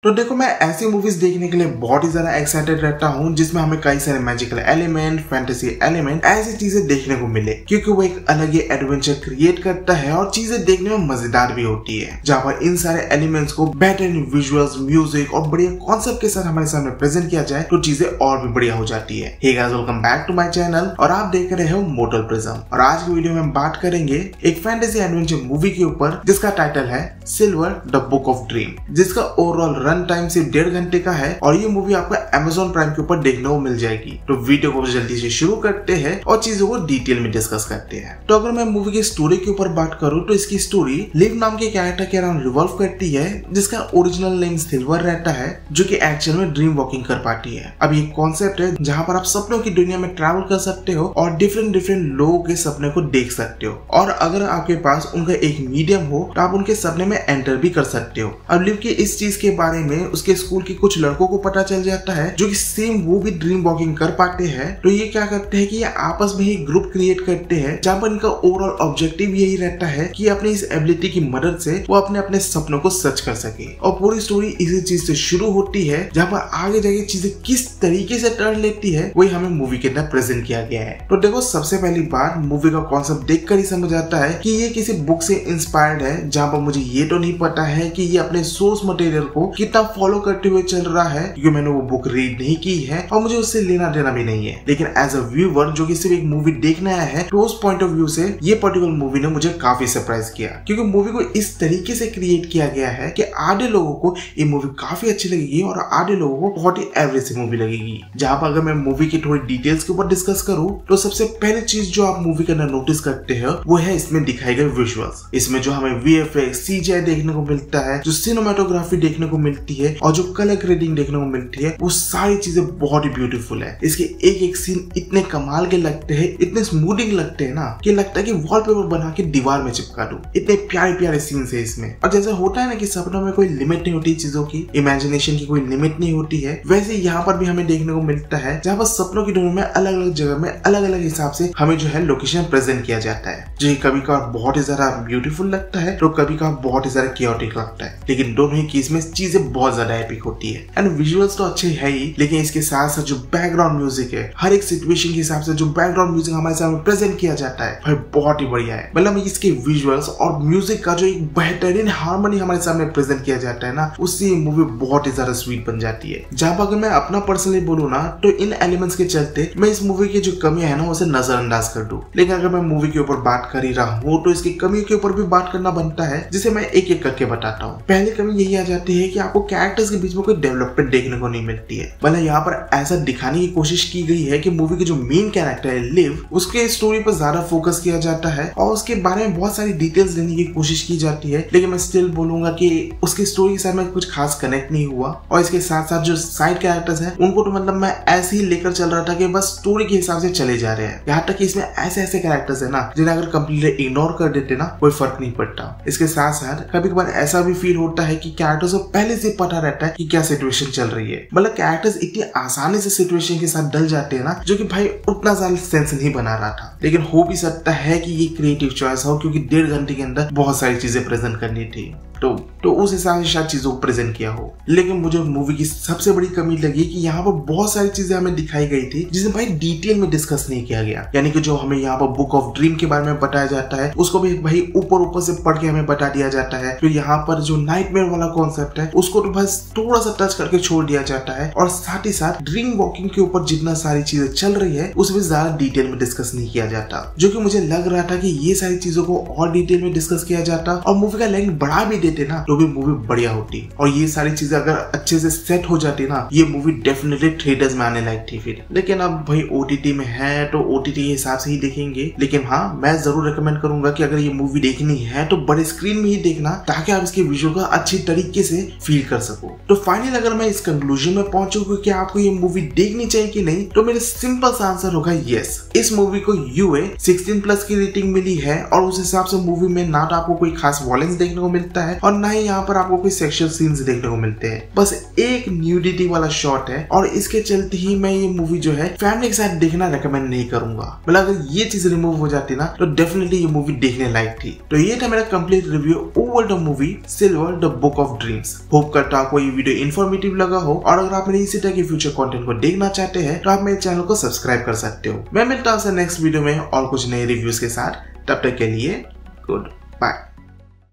तो देखो, मैं ऐसी मूवीज देखने के लिए बहुत ही ज्यादा एक्साइटेड रहता हूँ जिसमें हमें कई सारे मैजिकल एलिमेंट, फैंटेसी एलिमेंट, ऐसी चीजें देखने को मिले, क्योंकि वो एक अलग ही एडवेंचर क्रिएट करता है और चीजें देखने में मजेदार भी होती है, जहाँ पर इन सारे एलिमेंट्स को बेटर विजुअल्स, म्यूजिक और बढ़िया कॉन्सेप्ट के साथ हमारे सामने प्रेजेंट किया जाए तो चीजें और भी बढ़िया हो जाती है। Hey guys, welcome back to my channel और आप देख रहे हो मोर्टल प्रिज्म। और आज की वीडियो में हम बात करेंगे एक फैंटेसी एडवेंचर मूवी के ऊपर जिसका टाइटल है silver the book of dream, जिसका ओवरऑल रन टाइम सिर्फ 1.5 घंटे का है और ये मूवी आपको Amazon प्राइम के ऊपर देखने को मिल जाएगी। तो वीडियो को जल्दी से शुरू करते हैं और चीजों को डिटेल में डिस्कस करते हैं। तो अगर मैं मूवी की स्टोरी के ऊपर बात करूं तो इसकी स्टोरी लिव नाम के कैरेक्टर के अराउंड रिवॉल्व करती है, जिसका ओरिजिनल नेम सिल्वर रहता है, जो कि एक्चुअल में ड्रीम वॉकिंग कर पाती है। अब ये कॉन्सेप्ट है जहाँ पर आप सपनों की दुनिया में ट्रैवल कर सकते हो और डिफरेंट लोगों के सपने को देख सकते हो, और अगर आपके पास उनका एक मीडियम हो तो आप उनके सपने में एंटर भी कर सकते हो। अब लिव की इस चीज के बारे में उसके स्कूल के कुछ लड़कों को पता चल जाता है जो कि सेम वो भी ड्रीम वॉकिंग कर पाते हैं। तो ये क्या करते हैं कि ये आपस में ही ग्रुप क्रिएट करते हैं, जहाँ पर इनका ओवरऑल ऑब्जेक्टिव यही रहता है कि अपनी इस एबिलिटी की मदद से वो अपने सपनों को सच कर सके। और पूरी स्टोरी इसी चीज से शुरू होती है, जहाँ पर आगे जाके चीजें किस तरीके से टर्न लेती है वही हमें मूवी के अंदर प्रेजेंट किया गया है। तो देखो, सबसे पहली बात मूवी का कॉन्सेप्ट देखकर ही समझ आता है कि ये किसी बुक से इंस्पायर्ड है, जहाँ पर मुझे ये तो नहीं पता है कि ये अपने सोर्स मटेरियल को कितना फॉलो करते हुए चल रहा है, क्योंकि मैंने वो बुक रीड नहीं की है और मुझे उससे लेना देना भी नहीं है। लेकिन एज अ व्यूअर जो कि सिर्फ एक मूवी देखने आया है, तो उस पॉइंट ऑफ व्यू से ये पर्टिकुलर मूवी ने मुझे काफी सरप्राइज किया, क्योंकि मूवी को इस तरीके से क्रिएट किया गया है कि आधे लोगों को ये मूवी काफी अच्छी लगेगी और आधे लोगों को बहुत ही एवरेज सी मूवी लगेगी। जहां पर अगर मैं मूवी की थोड़ी डिटेल्स के ऊपर डिस्कस करूं तो सबसे पहली चीज जो आप मूवी के अंदर नोटिस करते हो वो है इसमें दिखाए गए विजुअल्स। इसमें जो हमें VFX, CGI देखने को मिलता है, जो सिनेमेटोग्राफी देखने को मिलती है और जो कलर ग्रेडिंग देखने को मिलती है, वो सारी चीजें बहुत ही ब्यूटीफुल है। इसके एक सीन इतने कमाल के लगते हैं, इतने स्मूथिंग लगते हैं ना कि लगता है कि वॉलपेपर बना के दीवार में चिपका दूं। इतने प्यारे सीन्स है इसमें। और जैसे होता है ना कि सपनों में कोई लिमिट नहीं होती चीजों की, इमेजिनेशन की कोई लिमिट नहीं होती है, वैसे यहाँ पर भी हमें देखने को मिलता है, जहाँ पर सपनों की दुनिया में अलग अलग जगह में अलग अलग हिसाब से हमें जो है लोकेशन प्रेजेंट किया जाता है, जो कभी का बहुत ही ज्यादा ब्यूटीफुल लगता है तो कभी का बहुत ही ज्यादा कियोटिक लगता है। लेकिन दोनों ही केस में चीजें बहुत ज्यादा एपिक होती है। एंड विजुअल्स तो अच्छे है ही, लेकिन इसके साथ साथ जो बैकग्राउंड म्यूजिक है, हर एक सिचुएशन के हिसाब से जो बैकग्राउंड म्यूजिक हमारे सामने प्रेजेंट किया जाता है भाई बहुत ही बढ़िया है। मतलब इसके विजुअल्स और म्यूजिक का जो एक बेहतरीन हार्मनी हमारे सामने प्रेजेंट किया जाता है ना, उससे मूवी बहुत ही ज्यादा स्वीट बन जाती है। जहां पर अगर मैं अपना पर्सनली बोलूँ ना तो इन एलिमेंट्स के चलते मैं इस मूवी की जो कमियां है ना उसे नजरअंदाज कर दूं। लेकिन अगर मैं मूवी के ऊपर बात कर ही रहा हूँ तो इसकी कमियों के ऊपर भी बात करना बनता है, जिसे मैं एक एक करके बताता हूँ। पहली कमी यही आ जाती है कि आपको कैरेक्टर्स के बीच में कोई डेवलपमेंट देखने को नहीं मिलती है। मतलब यहाँ पर ऐसा दिखाने की कोशिश की गई है कि मूवी के जो मेन कैरेक्टर है लिव, उसके स्टोरी पर ज्यादा फोकस किया जाता है और उसके बारे में बहुत सारी डिटेल्स देने की कोशिश की जाती है, लेकिन मैं स्टिल बोलूंगा कि उसकी स्टोरी के साथ में कुछ खास कनेक्ट नहीं हुआ। और इसके साथ साथ जो साइड कैरेक्टर्स हैं उनको तो मतलब मैं ऐसे ही लेकर चल रहा था कि बस स्टोरी के हिसाब से चले जा रहे हैं। यहाँ तक कि इसमें ऐसे कैरेक्टर्स है ना जिन्हें अगर कंप्लीटली इग्नोर कर देते ना कोई फर्क नहीं पड़ता। इसके साथ साथ कभी कभार ऐसा भी फील होता है कि कैरेक्टर्स को पहले से पता रहता है कि क्या सिचुएशन चल रही है। मतलब कैरेक्टर्स इतनी आसानी से सिचुएशन के साथ डल जाते हैं ना, जो कि भाई उतना ज्यादा सेंस नहीं बना रहा था। लेकिन हो भी सकता है कि ये क्रिएटिव चॉइस हो, क्योंकि 1.5 घंटे के अंदर बहुत सारी चीजें प्रेजेंट करनी थी, तो उस हिसाब से शायद चीजों को प्रेजेंट किया हो। लेकिन मुझे मूवी की सबसे बड़ी कमी लगी कि यहाँ पर बहुत सारी चीजें हमें दिखाई गई थी जिसे भाई डिटेल में डिस्कस नहीं किया गया। यानी कि जो हमें यहाँ पर बुक ऑफ ड्रीम के बारे में बताया जाता है उसको भी भाई ऊपर से पढ़ के हमें बता दिया जाता है। फिर यहाँ पर जो नाइटमेयर वाला कॉन्सेप्ट है उसको तो बस थोड़ा सा टच करके छोड़ दिया जाता है, और साथ ही साथ ड्रीम वॉकिंग के ऊपर जितना सारी चीजें चल रही है उसमें ज्यादा डिटेल में डिस्कस नहीं किया जाता, जो कि मुझे लग रहा था कि ये सारी चीजों को और डिटेल में डिस्कस किया जाता और मूवी का लेंथ बढ़ा भी देते ना तो भी मूवी बढ़िया होती। और ये सारी चीजें अगर अच्छे से सेट हो जाती ना, ये मूवी डेफिनेटली थिएटर्स में आने लायक थी फिर। लेकिन अब भाई OTT में है तो OTT के हिसाब से ही देखेंगे। लेकिन हाँ, मैं जरूर रिकमेंड करूंगा कि अगर ये मूवी देखनी है तो बड़े स्क्रीन में ही देखना, ताकि आप इसके विजुअल का अच्छी तरीके से फील कर सको। तो फाइनल अगर मैं इस कंक्लूजन में पहुंचू कि आपको ये मूवी देखनी चाहिए कि नहीं, तो मेरा सिंपल सा आंसर होगा यस। इस मूवी को UA 16+ की रेटिंग मिली है और उस हिसाब से मूवी में ना तो आपको कोई खास वॉयलेंस देखने को मिलता है है और ना ही यहाँ पर आपको कोई सेक्सुअल सीन्स देखने को मिलते हैं। बस एक न्यूडिटी वाला शॉट है और इसके चलते ही मैं ये मूवी जो है फैमिली के साथ देखना रेकमेंड नहीं करूंगा। मतलब अगर ये चीज रिमूव हो जाती ना तो डेफिनेटली ये मूवी देखने लायक थी। तो ये था मेरा complete review over the movie silver the book of dreams. Hope करता आपको ये वीडियो इन्फॉर्मेटिव लगा हो और अगर आप मेरे इसी तरह के फ्यूचर कंटेंट को देखना चाहते हैं तो आप मेरे चैनल को सब्सक्राइब कर सकते हो। मैं मिलता हूँ नेक्स्ट वीडियो में और कुछ नए रिव्यूज के साथ। तब तक के लिए गुड बाय।